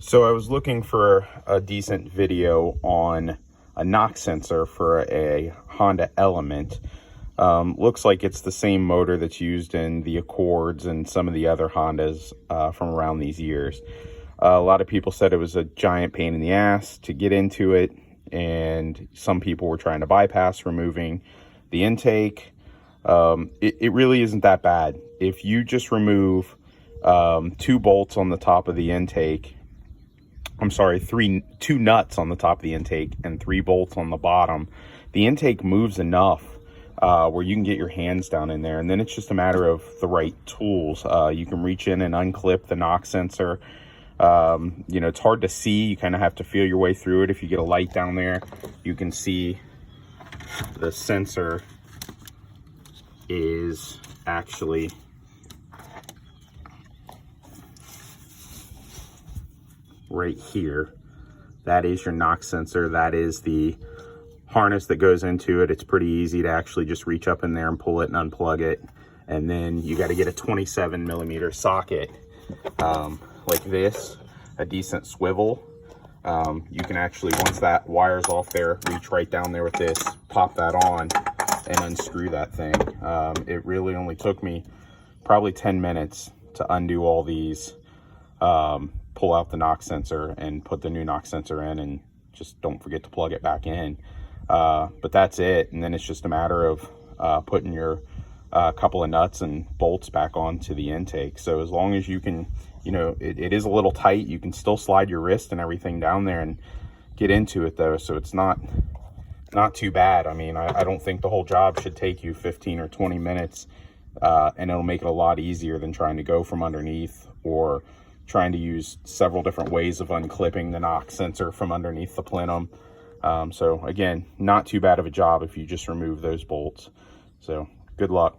So I was looking for a decent video on a knock sensor for a Honda Element. Looks like it's the same motor that's used in the Accords and some of the other Hondas from around these years. A lot of people said it was a giant pain in the ass to get into it, and some people were trying to bypass removing the intake. It really isn't that bad. If you just remove 2 bolts on the top of the intake, two nuts on the top of the intake and 3 bolts on the bottom, the intake moves enough where you can get your hands down in there, and then it's just a matter of the right tools. You can reach in and unclip the knock sensor. It's hard to see. You kind of have to feel your way through it. If you get a light down there, you can see the sensor is actually right here. That is your knock sensor. That is the harness that goes into it. It's pretty easy to actually just reach up in there and pull it and unplug it. And then you got to get a 27 millimeter socket like this, a decent swivel. You can actually, once that wire's off there, reach right down there with this, pop that on and unscrew that thing. It really only took me probably 10 minutes to undo all these, pull out the knock sensor and put the new knock sensor in, and just don't forget to plug it back in. But that's it. And then it's just a matter of putting your couple of nuts and bolts back onto the intake. So as long as you can, it is a little tight, you can still slide your wrist and everything down there and get into it though. So it's not too bad. I mean, I don't think the whole job should take you 15 or 20 minutes, and it'll make it a lot easier than trying to go from underneath or trying to use several different ways of unclipping the knock sensor from underneath the plenum. So again, not too bad of a job if you just remove those bolts. So good luck.